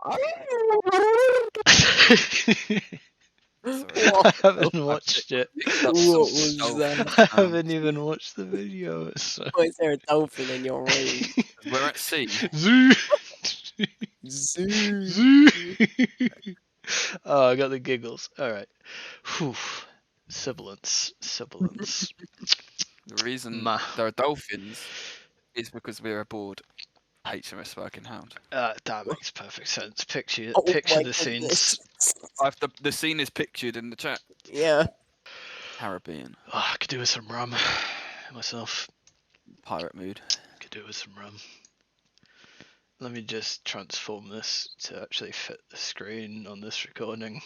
Sorry. I haven't I watched it. picked up What some was dolphin that? I sounds. haven't even watched the video. So. Why is there a dolphin in your room? We're at sea. Zoo. Zoo. Zoo. Oh, I got the giggles. All right. Whew. Sibilance. The reason Ma. there are dolphins is because we're aboard HMS Viking Hound. That makes perfect sense. Picture Oh the my scenes. goodness. The scene is pictured in the chat. Yeah. Caribbean. Oh, I could do with some rum myself. Pirate mood. Could do with some rum. Let me just transform this to actually fit the screen on this recording,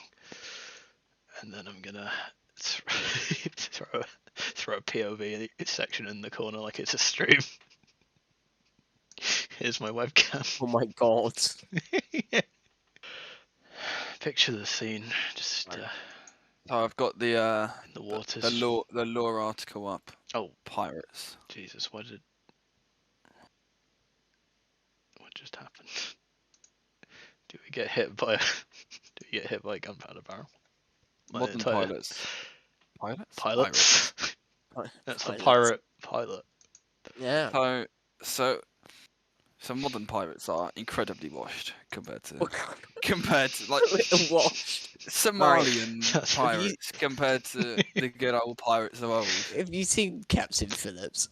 and then I'm gonna throw a POV section in the corner like it's a stream. Here's my webcam. Oh my god. Picture the scene, just So I've got the waters. the lore article up. Oh, Pirates. Jesus! What just happened? Do we get hit by a gunpowder barrel? Modern pilots. Pilots? Pilots. That's the Pilots. pirate pilot. Yeah. So modern pirates are incredibly washed compared to like Washed. Somalian pirates compared to the good old pirates of old. Have you seen Captain Phillips?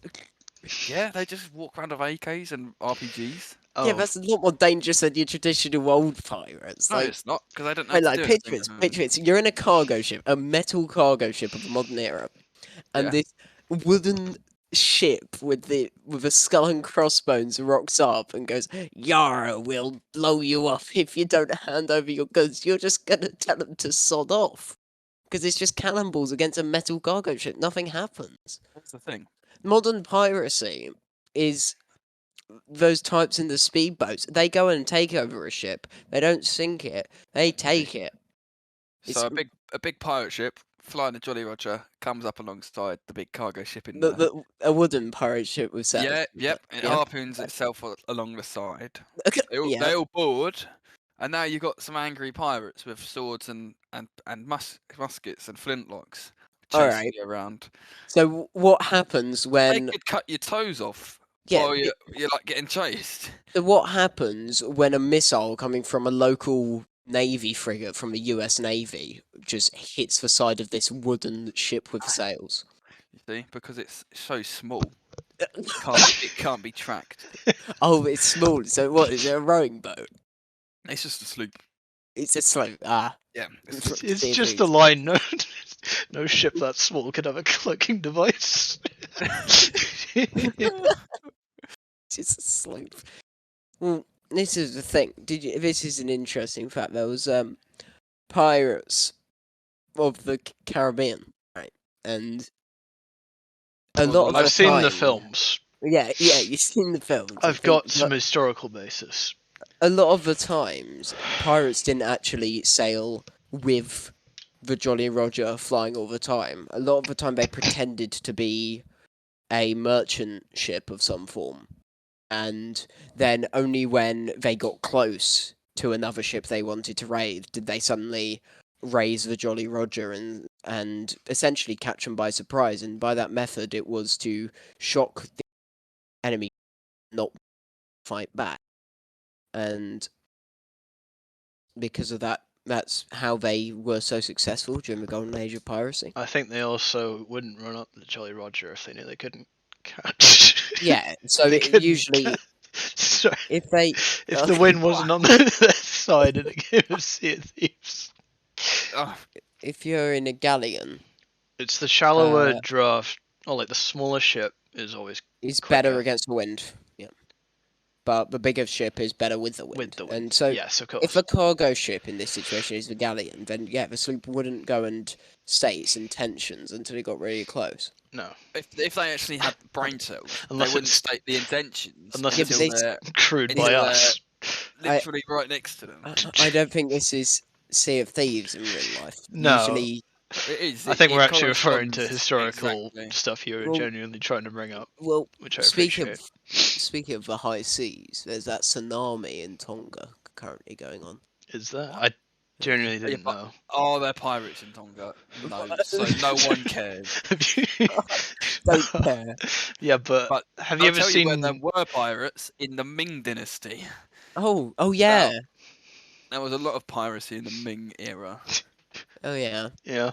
Yeah, they just walk around with AKs and RPGs. Oh, Yeah, that's a lot more dangerous than your traditional old pirates. No, like, it's not, because they don't know But how to like, do picture it. You're in a cargo ship, a metal cargo ship of the modern era, and Yeah. this wooden ship with a skull and crossbones rocks up and goes, "Yar, we'll blow you up if you don't hand over your goods." You're just gonna tell them to sod off because it's just cannonballs against a metal cargo ship. Nothing happens. That's the thing. Modern piracy is those types in the speedboats. They go and take over a ship. They don't sink it. They take it. So a big pirate ship flying the Jolly Roger comes up alongside the big cargo ship in there. A wooden pirate ship with sails. Yeah, yep. It harpoons itself along the side. Yeah. They all board, and now you've got some angry pirates with swords and muskets and flintlocks chasing Alright. you around. So what happens They when? could cut your toes off Yeah. while you're like getting chased. So what happens when a missile coming from a local Navy frigate from the U.S. Navy just hits the side of this wooden ship with sails? You see, because it's so small, it can't be tracked. Oh, it's small. So what is it? A rowing boat? It's just a sloop. It's a slope. Ah. Yeah. It's just a line. No ship that small could have a cloaking device. It's a slope. Well, this is the thing. This is an interesting fact. There was pirates of the Caribbean, right? And a lot of I've seen the films. Yeah, you've seen the films. I've got some historical basis. A lot of the times, pirates didn't actually sail with the Jolly Roger flying all the time. A lot of the time, they pretended to be a merchant ship of some form. And then only when they got close to another ship they wanted to raid did they suddenly raise the Jolly Roger and essentially catch them by surprise. And by that method, it was to shock the enemy, not fight back. And because of that, that's how they were so successful during the golden age of piracy. I think they also wouldn't run up the Jolly Roger if they knew they couldn't catch. Yeah, so usually Sorry. if the wind wasn't on their side in a game of Sea of Thieves. If you're in a galleon, it's the shallower draft, or like the smaller ship is always better against the wind. Yeah, but the bigger ship is better with the wind. With the wind. And so, yes, of course. If a cargo ship in this situation is the galleon, then yeah, the sloop wouldn't go and state its intentions until it got really close. No. If they actually had brain cells, Unless they wouldn't state the intentions unless until they're crewed by us. Literally right next to them. I don't think this is Sea of Thieves in real life. No. Usually, it is. I think we're actually referring to historical stuff you were Well, genuinely trying to bring up. Well, which I speaking appreciate. of the high seas, there's that tsunami in Tonga currently going on. Is there? What? I genuinely Yeah, didn't but know. are there pirates in Tonga? No, so no one cares. Have you- Don't care. Yeah, but But have you I'll ever tell you where there seen? were pirates in the Ming Dynasty. Oh yeah. There was a lot of piracy in the Ming era. Oh yeah. Yeah.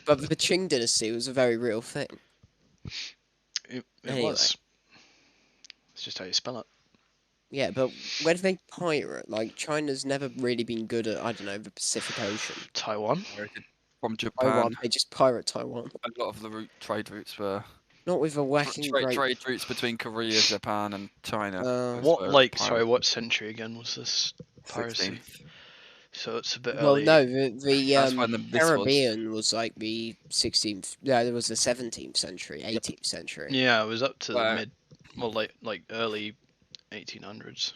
But the Qing dynasty was a very real thing. It Anyway. was. It's just how you spell it. Yeah, but where do they pirate? Like, China's never really been good at, I don't know, the Pacific Ocean. Taiwan. Pirated from Taiwan, Japan. they just pirate Taiwan. A lot of the trade routes were Not with a whacking great... trade routes between Korea, Japan, and China. What were like? Sorry, pirated. what century again was this piracy? 16th. So it's a bit Well, early. no, the That's when this was. Caribbean was like the 16th... No, there was the 17th century, 18th century. Yeah, it was up to the Where- mid, well, like early 1800s.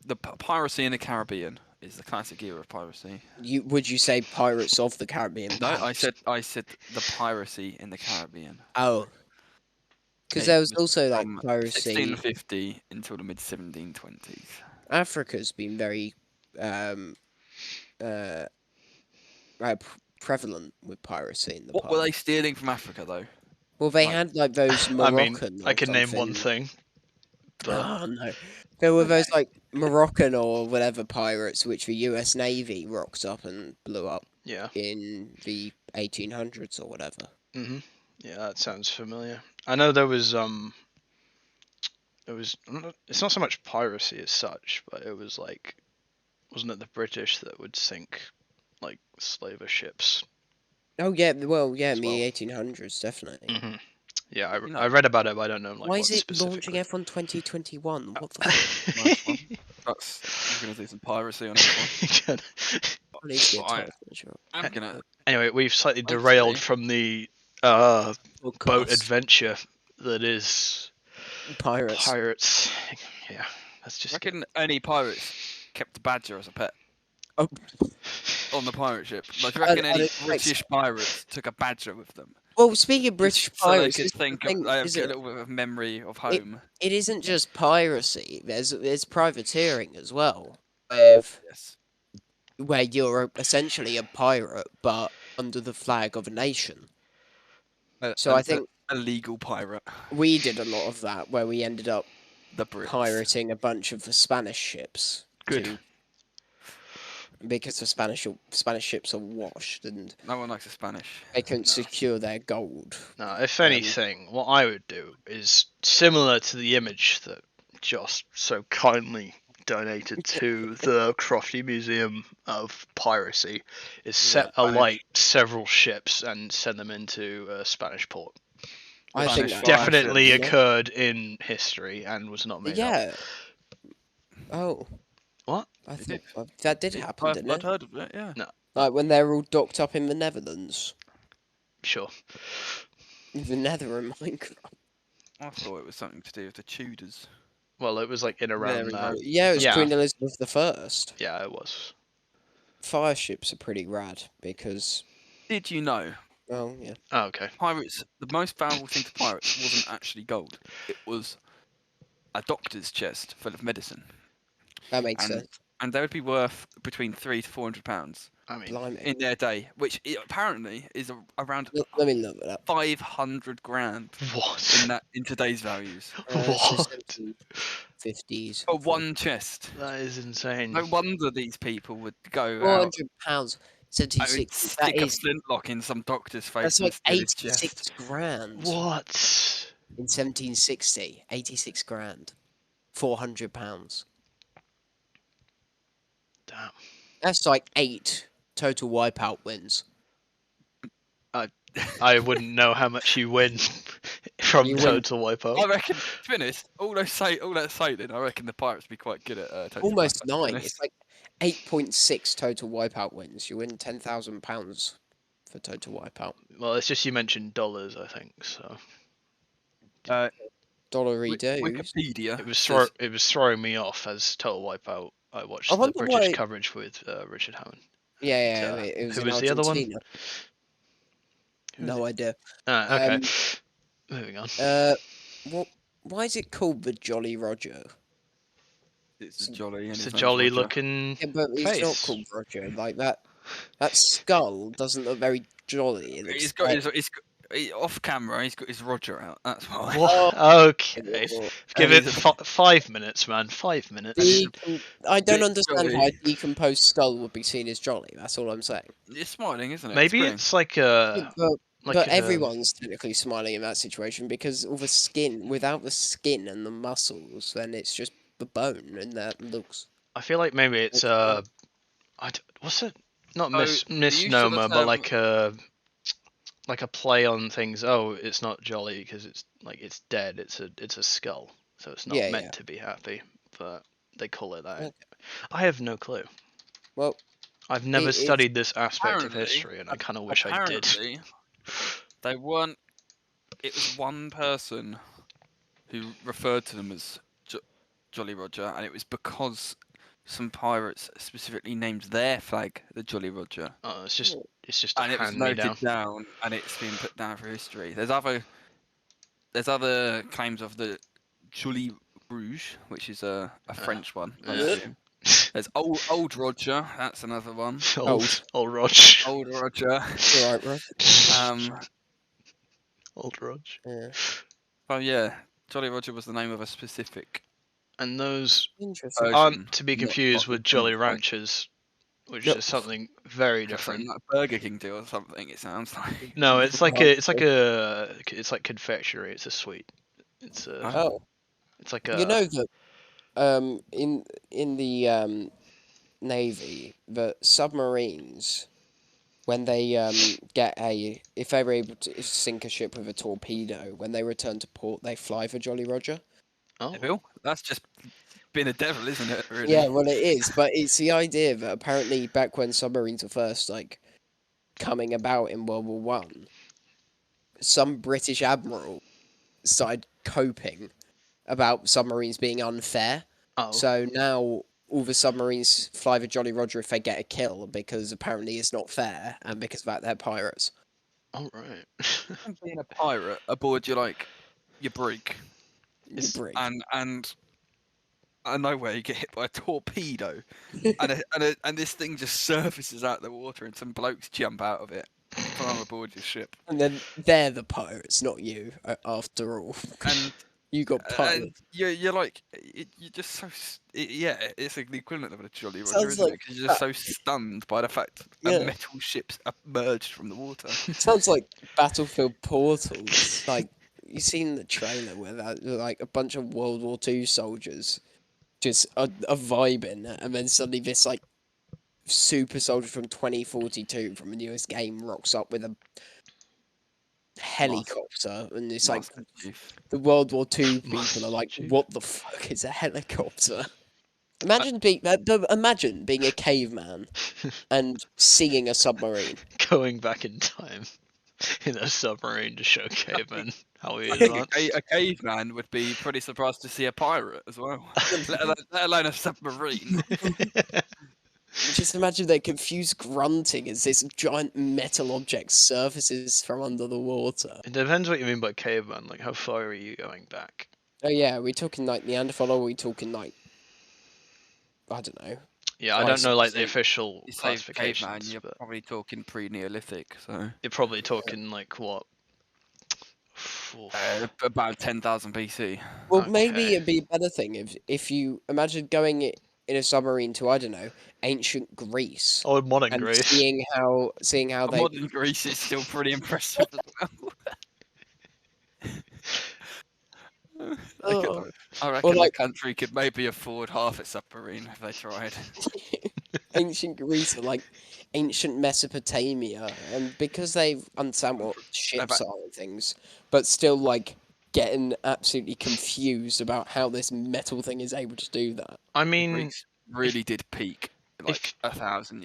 The piracy in the Caribbean is the classic era of piracy. Would you say Pirates of the Caribbean? No, perhaps? I said the piracy in the Caribbean. Oh. Because It there was was also, like, from piracy... 1650 until the mid 1720s. Africa's been very uh, prevalent with piracy in the What past. were they stealing from Africa though? Well, they like- had like those I mean, Moroccan. I or can name one something. thing, but Oh no, there were those like Moroccan or whatever pirates which the U.S. Navy rocked up and blew up yeah. in the 1800s or whatever. Yeah, that sounds familiar. I know there was it's not so much piracy as such, but it was like, wasn't it the British that would sink like slaver ships? Oh yeah, well yeah, As in the well. 1800s definitely. Yeah, You know- I read about it, but I don't know like Why what is it specifically. launching F1 2021? What the Nice one. I'm gonna do some piracy on this one. fuck needs to be a Alright. title measure I'm gonna. Anyway, we've slightly Actually- derailed from the boat podcast. adventure that is Pirates. pirates. Yeah, that's I just reckon any pirates kept a badger as a pet Oh, on the pirate ship. Like, do you reckon I'd any expect British pirates took a badger with them? well, speaking of British So they pirates, could this is the think thing, of, they is get a it? little bit of memory of home. It isn't just piracy. There's privateering as well, Yes. where you're essentially a pirate but under the flag of a nation. So I think a legal pirate. we did a lot of that, where we ended up The Brits. pirating a bunch of the Spanish ships. Good. Because the Spanish ships are washed and No one likes the Spanish. they couldn't secure their gold. no. If anything, what I would do is similar to the image that Joss so kindly donated to the Crofty Museum of Piracy, is set Spanish. alight several ships and send them into a Spanish port. I think Spanish that fire Definitely ships, yeah. occurred in history and was not made up. Yeah. Oh. What? I It thought that did happen, didn't I'd it? heard of it, yeah. Like when they're all docked up in the Netherlands. Sure. The Nether and Minecraft. I thought it was something to do with the Tudors. Well, it was like in around Very, that. very- Yeah, it was Yeah. Queen Elizabeth the First. Yeah, it was. Fire ships are pretty rad because, Did you know well, yeah. Oh, okay. pirates, the most valuable thing to pirates wasn't actually gold. It was a doctor's chest full of medicine. That makes And- sense. And they would be worth between £300 to £400 I mean, Blimey. in their day, which apparently is around Let me look it up. 500 grand what? in today's values. So What? 50s. For one chest. That is insane. No wonder these people would go out £400, and 76. That stick a is, flintlock in some doctor's face that's and like steal his chest. 86 grand. What? In 1760, 86 grand. £400. Damn. That's like 8 total wipeout wins. I wouldn't know how much you win from You win- Total Wipeout. I reckon, to be honest, all that sailing, I reckon the pirates would be quite good at total Almost wipeout, to be 9. honest. It's like 8.6 total wipeout wins. You win £10,000 for total wipeout. Well, it's just you mentioned dollars, I think. So Dollary dues. Wikipedia. it was says- it was throwing me off as Total Wipeout. I watched I the wonder British why- coverage with Richard Hammond. Yeah, uh, it was who in was the other one? Argentina. No idea. Ah, okay. Um, Moving on. What? Why is it called the Jolly Roger? It's a jolly, and It's a his name's jolly Roger. looking Yeah, but it's not face. called Roger. Like that. That skull doesn't look very jolly. It looks He's got like his. Off camera. He's got his Roger out. That's why. What? oh, Okay. Give And it he's a, 5 minutes, man. 5 minutes. and he's a I don't bit understand jolly. why a decomposed skull would be seen as jolly. That's all I'm saying. It's smiling, isn't it? Maybe It's it's like Yeah, a but everyone's technically smiling in that situation because all the skin, without the skin and the muscles, then it's just the bone, and that looks. I feel like maybe it's Looks what's it? Not So the use of the misnomer, but term. like a play on things. Oh, it's not jolly because it's dead. It's a skull, so it's not Yeah, meant yeah. to be happy. But they call it that. Okay. I have no clue. Well, I've never it's studied this aspect of Apparently, history, and I kind of wish I did. apparently, they weren't. It was one person who referred to them as Jolly Roger, and it was because some pirates specifically named their flag the Jolly Roger, Oh, it's just a and it was hand me noted down. down, and it's been put down for history. There's other claims of the Jolly Rouge, which is a French one, I Yeah. assume. There's old Roger, that's another one. Old Rog. Old Roger. right, bro. Old Rog. Yeah. Oh yeah, Jolly Roger was the name of a specific And those Interesting. version. aren't to be not confused the with Jolly French flag. Ranchers, which Nope. is something very That's different. like a Burger King deal or something. It sounds like. No, it's like Oh, it's like confectionery. It's a sweet. It's a Oh, it's like you a know that in the navy, the submarines, when they get if they were able to sink a ship with a torpedo, when they return to port, they fly for Jolly Roger. oh Bill, that's just been a devil, isn't it? Really. Yeah, well, it is, but it's the idea that apparently back when submarines were first like coming about in World War One, some British admiral started coping about submarines being unfair. oh So now all the submarines fly the Jolly Roger if they get a kill because apparently it's not fair, and because of that they're pirates. all right. And being a pirate aboard your brig, You brig. and nowhere you get hit by a torpedo, and this thing just surfaces out the water, and some blokes jump out of it from aboard your ship, And then they're the pirates, not you. After all, and you got and pirates. you're like you're just so yeah, it's like the equivalent of a Jolly Roger, Sounds isn't it? like Because you're just so stunned by the fact Yeah. a metal ship's emerged from the water. Sounds like Battlefield Portals. Like you seen the trailer where that like a bunch of World War II soldiers just are vibing, and then suddenly this like super soldier from 2042 from the newest game rocks up with a helicopter, and it's like Master Chief. the World War II people Master are like, Chief. "What the fuck is a helicopter?" Imagine being a caveman and seeing a submarine. Going back in time in a submarine to show cavemen how we I think advanced. a caveman would be pretty surprised to see a pirate as well, let alone a submarine. Just imagine their confused grunting as this giant metal object surfaces from under the water. It depends what you mean by caveman. Like, how far are you going back? Oh yeah, are we talking like Neanderthal, or are we talking like, I don't know. Yeah, I Oh, don't know like the so official You say caveman, classifications, you're but probably talking pre-Neolithic, so you're probably talking like what? about 10,000 BC. Well, maybe Okay. it'd be a better thing if you imagine going in a submarine to, I don't know, ancient Greece, Oh, modern and Greece. seeing how they Modern Greece is still pretty impressive as well. Oh. I reckon like- the country could maybe afford half its submarine if they tried. ancient Greece or like ancient Mesopotamia, and because they understand what ships are and things, but still like getting absolutely confused about how this metal thing is able to do that. I The mean, Greeks really did peak like if 2,000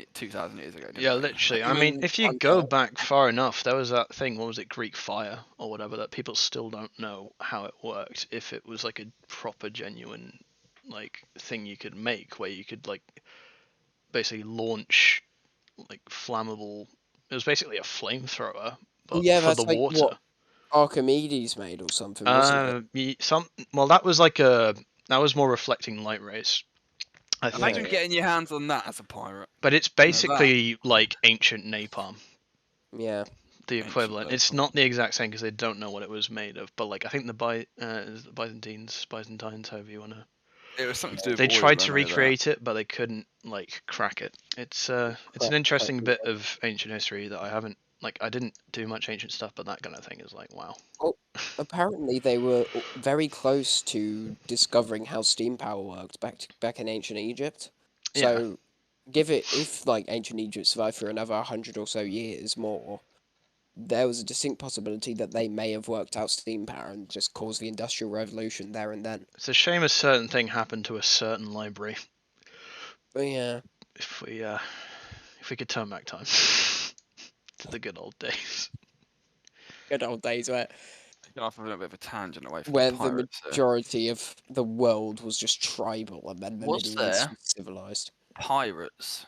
years ago. didn't yeah, they? literally. I I mean, mean, if you I'm go down. back far enough, there was that thing. What was it? Greek fire or whatever that people still don't know how it worked. If it was like a proper, genuine, like thing you could make, where you could like basically launch like flammable. It was basically a flamethrower, but Yeah, for the that's like water. what Archimedes made or something, wasn't it? Well, that was like that was more reflecting light rays. I Imagine think. getting your hands on that as a pirate. But it's Now that basically like ancient napalm, Yeah. the ancient equivalent. It's napalm. not the exact same because they don't know what it was made of. But like I think the Byzantines, however you wanna. It was something to do with They oil. tried I to know that. recreate it, but they couldn't like crack it. It's an interesting bit of ancient history that I haven't I didn't do much ancient stuff, but that kind of thing is like wow. Well, apparently they were very close to discovering how steam power worked back in ancient Egypt. Yeah, So, if like ancient Egypt survived for another 100 or so years more, there was a distinct possibility that they may have worked out steam power and just caused the industrial revolution there and then. it's a shame a certain thing happened to a certain library. But yeah, If we could turn back time to the good old days. good old days Going off a little bit of a tangent away from the where the pirates. majority of the world was just tribal, and then the Was Middle East there was civilized. pirates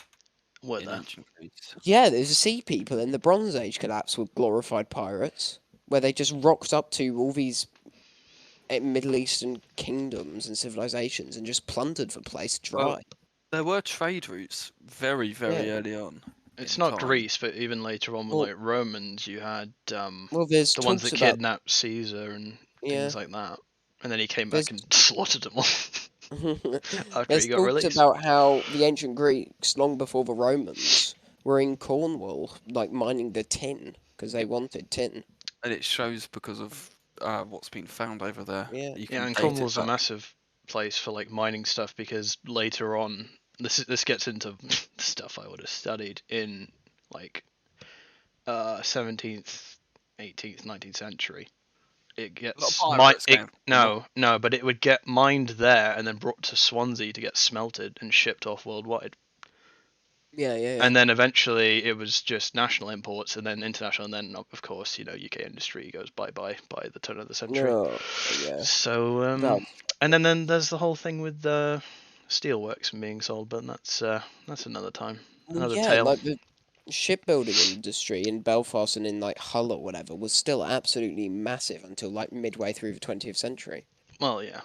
Were in there? ancient Greece? Yeah, there's a sea people in the Bronze Age collapse with glorified pirates, where they just rocked up to all these Middle Eastern kingdoms and civilizations and just plundered the place Well, dry. there were trade routes very, very Yeah. early on It's in not time. Greece, but even later on with Well, like Romans, you had there's the ones talks that about kidnapped Caesar and yeah. things like that, and then he came There's back and slaughtered them all after he there's got talks released. about how the ancient Greeks, long before the Romans, were in Cornwall, like mining the tin because they wanted tin. And it shows because of what's been found over there. Yeah. You Yeah, can and date it Cornwall's a back. massive place for like mining stuff because later on, this gets into stuff I would have studied in like 17th, 18th, 19th century. It A lot of gets pirates came from Cornwall. no, but it would get mined there and then brought to Swansea to get smelted and shipped off worldwide. Yeah. And then eventually it was just national imports and then international, and then of course UK industry goes bye bye by the turn of the century. No. Yeah. So That and then there's the whole thing with the steelworks and being sold, but that's another time, Well, another yeah, tale. like the shipbuilding industry in Belfast and in like Hull or whatever was still absolutely massive until like midway through the 20th century. Well, yeah,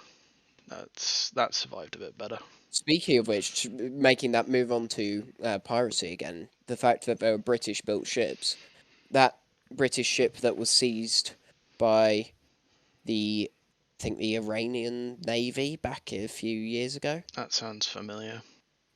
that survived a bit better. Speaking of which, making that move on to piracy again, the fact that there were British built ships, that British ship that was seized by I think the Iranian Navy back a few years ago. That sounds familiar.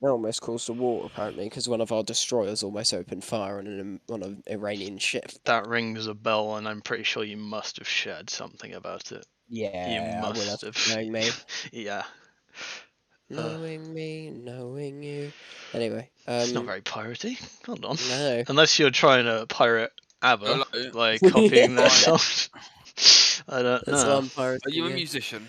That almost caused a war, apparently, because one of our destroyers almost opened fire on an Iranian ship. That rings a bell, and I'm pretty sure you must have shared something about it. You Yeah, I will have. must have. Knowing me. Yeah. Knowing me, knowing you. Anyway, It's not very piratey. Hold on. no. Unless you're trying to pirate ABBA, Hello. like copying their That's songs. I don't what know. I'm pirating. Are you a in. musician?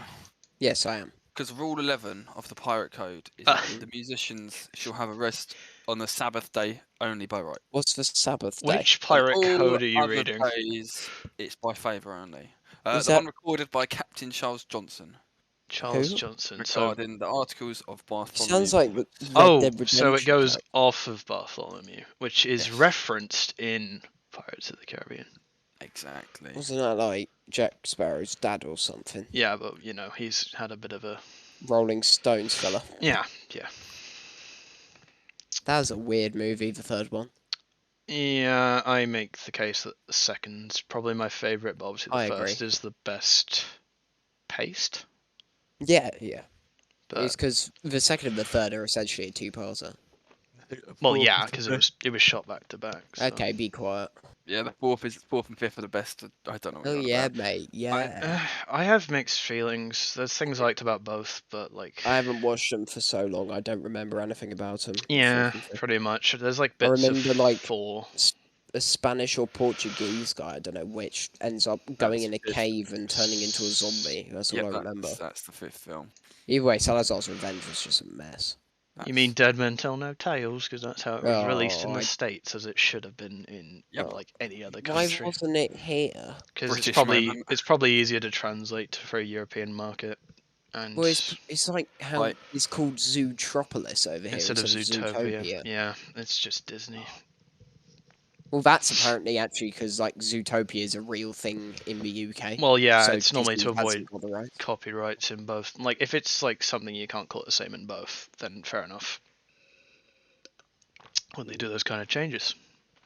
Yes, I am. Because Rule 11 of the Pirate Code is Uh, that the musicians shall have a rest on the Sabbath day only by right. What's the Sabbath day? Which On pirate all code are you other reading? days, it's by favour only. Is The that one recorded by Captain Charles Johnson Charles who? Johnson. So regarding the articles of Bartholomew. Sounds like the Red oh, Dead so it Redemption goes character. off of Bartholomew, which is Yes. referenced in Pirates of the Caribbean. Exactly. Wasn't that like Jack Sparrow's dad or something? Yeah, but he's had a bit of a Rolling Stones fella. yeah. That was a weird movie, the third one. Yeah, I make the case that the second's probably my favourite, but obviously the I first agree. is the best paced. Yeah. But It's because the second and the third are essentially a two-parter. well, yeah, because it was shot back to back. So. Okay, be quiet. Yeah, the fourth and fifth are the best. I don't know what Oh you're on yeah, about. mate. Yeah. I have mixed feelings. There's things I liked about both, but like I haven't watched them for so long. I don't remember anything about them. yeah, pretty much. There's like I bits of remember like four. a Spanish or Portuguese guy, I don't know which, ends up going That's in a fifth. cave and turning into a zombie. That's all I remember. That's the fifth film. Either way, Salazar's Revenge was just a mess. You mean Dead Men Tell No Tales? Because that's how it was released in Oh, the States, as it should have been in Yep. like any other why country. wasn't it here? Because British moment. it's probably easier to translate for a European market, and Well, it's like how Like- it's called Zootropolis over here instead of instead of Zootopia, Zootopia. yeah, it's just Disney. Well, that's apparently actually because like Zootopia is a real thing in the UK. Well, yeah, so it's normally Disney to avoid hasn't got the rights. copyrights in both. Like, if it's like something you can't call it the same in both, then fair enough. When they do those kind of changes,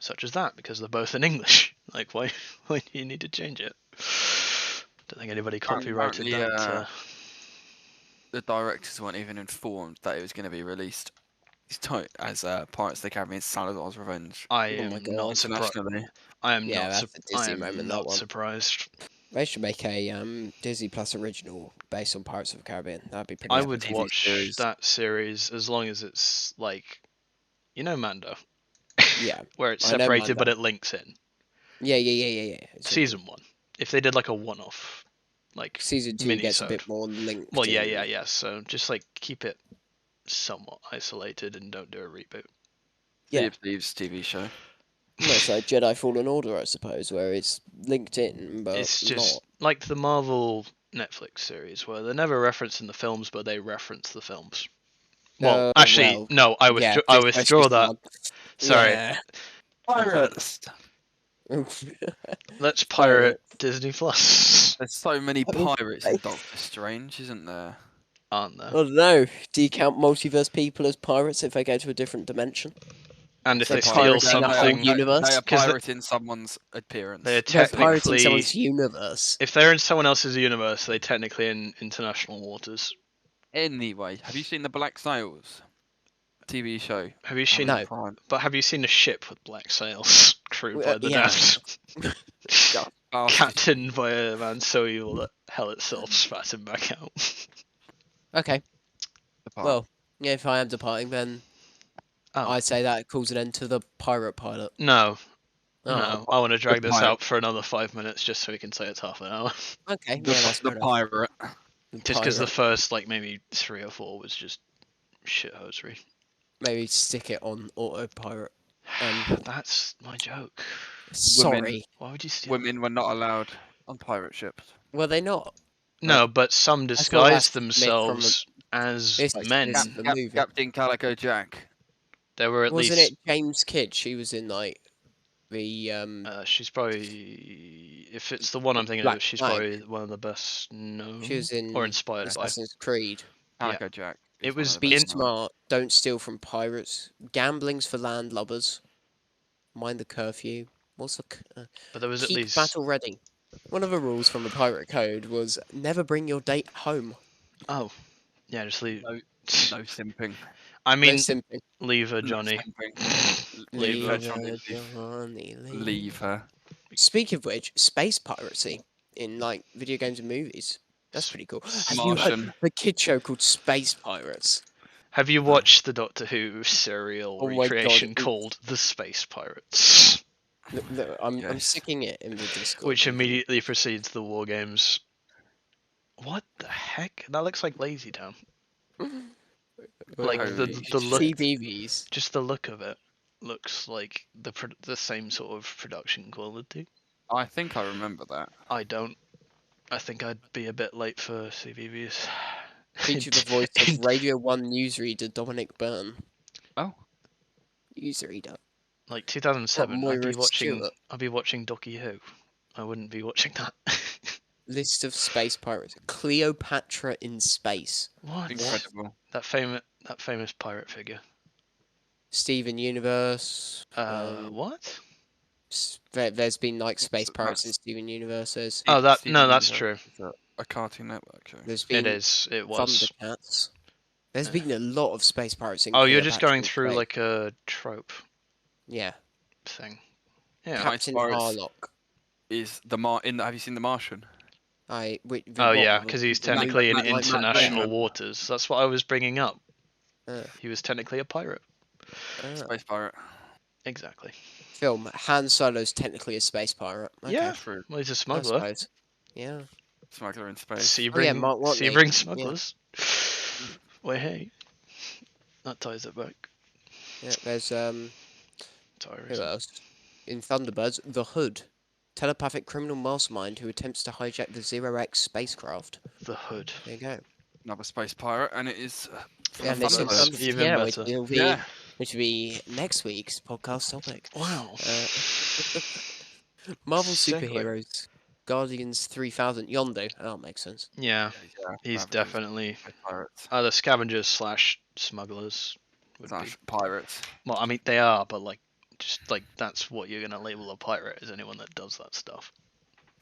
such as that, because they're both in English. Like, why do you need to change it? Don't think anybody copyrighted Apparently, that. the directors weren't even informed that it was going to be released as Pirates of the Caribbean: Salazar's Revenge I Oh my am not God. surprised. internationally. I am Yeah, not. that's a I Disney am moment, that not one. surprised. They should make a Disney Plus original based on Pirates of the Caribbean. That'd be pretty I epic. would TV watch series. that series as long as it's like, Mando, Yeah, where it's I know separated but Mando. it links in. Yeah. It's in Season 1. If they did like a one-off, like Season 2 gets a mini-sode. bit more linked. Well, yeah, in. yeah. So just like keep it somewhat isolated and don't do a reboot. Sea Yeah. of Thieves TV show. Well, it's like Jedi Fallen Order, I suppose, where it's linked in, but It's not. just like the Marvel Netflix series where they're never referencing the films, but they reference the films. Well, actually, Well, no. I yeah, I this most withdraw that. recent Sorry. Yeah. Pirates. Let's pirate Pirate. Disney Plus, There's so many Oh, pirates in Doctor Strange, isn't there? aren't there? I don't know. Do you count multiverse people as pirates if they go to a different dimension? And if They're they steal pirating the whole something, universe. They are 'Cause pirating someone's appearance. they're They're pirating technically, someone's universe. if they're in someone else's universe, they're technically in international waters. Anyway, have you seen the Black Sails TV show? Have you seen? No. Prime? But have you seen a ship with black sails crewed by the Yeah. devs? Oh, Captained by a man so evil that hell itself spat him back out. Okay. the part. Well, yeah, if I am departing, then Oh. I'd say that calls an end to the pirate pilot. No, Oh, no, I want to drag this pirate. out for another 5 minutes just so we can say it's half an hour. okay. The, Yeah, that's the fair enough. pirate. The Just because the pirate. first, like, maybe 3 or 4 was just shithosery. Maybe stick it on autopilot. That's my joke. Sorry. Why would you steal? Women were not allowed on pirate ships. Were they not? No, but some that's disguise myth from themselves as This- men. this- the movie. Captain Calico Jack. There were at Wasn't least. it James Kidd? She was in like the She's probably, if it's the one I'm thinking Black of, she's Flag. probably one of the best known She was in or inspired by. Assassin's Creed. Calico Jack. It is one was of the Be best known. smart. Don't steal from pirates. Gambling's for landlubbers. Mind the curfew. What's the But there was at keep least. battle ready? One of the rules from the pirate code was never bring your date home. Oh, yeah, just leave. No simping. I No mean, simping. leave her, No Johnny. simping. Leave her. Johnny, Leave her. Speaking of which, space piracy in like video games and movies. That's pretty cool. Have you heard Martian. the kid show called Space Pirates? Have you watched the Doctor Who serial Oh my God, recreation it's- called The Space Pirates? I'm Yes. sticking it in the Discord. Which immediately precedes the War Games. What the heck? That looks like Lazy Town. Like Holy the look, CDVs. just the look of it looks like the same sort of production quality. I think I remember that. I don't. I think I'd be a bit late for CVVs. Featured the voice of Radio 1 newsreader Dominic Byrne. Oh. Newsreader. Like 2007. What, I'd be Moira watching. Stewart? I'd be watching Doctor Who. I wouldn't be watching that. List of space pirates. Cleopatra in space. What? Incredible. That famous pirate figure. Steven Universe. What? There's been like space So pirates in that's- Steven Universes. Oh, that Steven no, that's Universe true. is A Cartoon Network show. There's been It is. It was. Thundercats. There's Yeah. been a lot of space pirates in Oh, you're just Cleopatra going in through space. like a trope Yeah. thing. Yeah. Space Captain Pirates. Harlock. Is the have you seen The Martian? Oh yeah, because he's the Matt- technically in Matt- Matt international Damon. waters. That's what I was bringing up. Uh, He was technically a pirate. Space pirate. Exactly. Film. Han Solo's technically a space pirate. Okay. Yeah. True. Well, he's a I smuggler. suppose. Yeah. Smuggler in space. So you Oh, yeah, bring, Mark so you Watney. bring Yeah. smugglers. Well, hey, that ties it back. Yeah. There's who Tyrese. else? In Thunderbirds, the Hood, telepathic criminal mastermind who attempts to hijack the Zero X spacecraft. The Hood. There you go. Another space pirate, and it is from Yeah, the they said Thunderbirds. Thunderbirds. Even yeah, better. it'll be Yeah. which will be next week's podcast topic. Wow. Marvel Segue. superheroes, Guardians 3000, Yondu. Oh, that makes sense. Yeah, Yeah, he's Ravagers, definitely Space pirates either scavengers / smugglers would be. slash pirates. Well, I mean they are, but like, just like that's what you're gonna label a pirate, is anyone that does that stuff.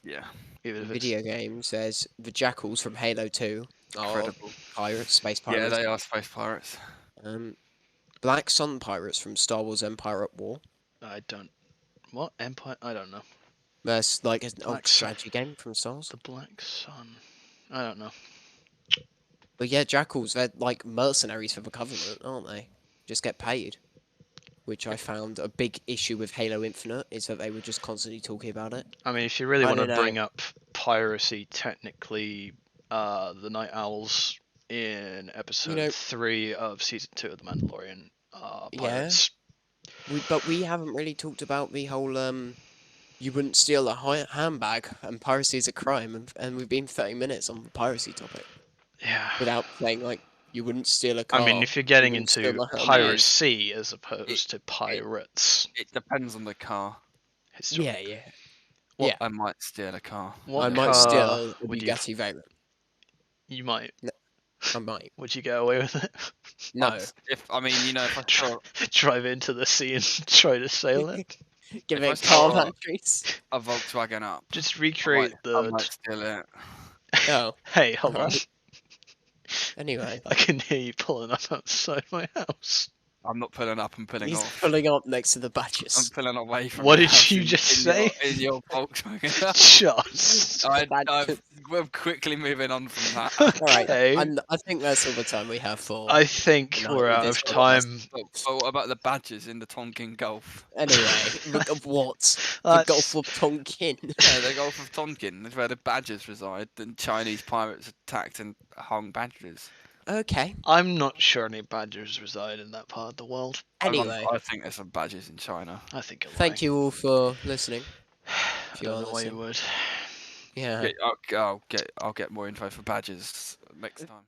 Yeah, Even if it's Video game says the Jackals from Halo 2 are incredible. pirates, space Yeah, pirates. they are space pirates. Black Sun pirates from Star Wars Empire at War. I don't. What Empire? I don't know. That's like an old Black Sun. strategy game from Star Wars. The Black Sun. I don't know. But yeah, Jackals, they're like mercenaries for the Covenant, aren't they? Just get paid. Which I found a big issue with Halo Infinite, is that they were just constantly talking about it. I mean, if you really I want to don't know. bring up piracy, technically, the Night Owls in episode 3 of season 2 of The Mandalorian are Yeah. pirates. But we haven't really talked about the whole you wouldn't steal a handbag and piracy is a crime, and we've been 30 minutes on the piracy topic Yeah. without saying like you wouldn't steal a car. I mean, if you're getting wouldn't into steal a handbag. piracy as opposed to pirates, It depends on the car. Yeah, yeah. What- I might steal a car. what I might car steal a would Bugatti Veyron. you might? I might. Would you get away with it? No. If I mean, if I saw Drive into the sea and try to sail it. Give If I it car saw- batteries. a Volkswagen up, Just I recreate might the. steal it. Oh, Hey, hold on. Alright. Anyway. I can hear you pulling up outside my house. I'm not pulling up. I'm pulling He's off. pulling up next to the I'm badges. pulling away from. What your did house you just say? In your Volkswagen. Just. We're quickly moving on from that. Alright, Okay. I think that's all the time we have for. I think No, we're out this of podcast. time. But what about the badges in the Tonkin Gulf? Anyway, look at what? The That's- Gulf of Tonkin. Yeah, the Gulf of Tonkin is where the badgers reside. And Chinese pirates attacked and hung badgers. Okay. I'm not sure any badgers reside in that part of the world. Anyway, I think there's some badgers in China. I think. thank you all for listening. I don't know why you would. Yeah. I'll get more info for badgers next time.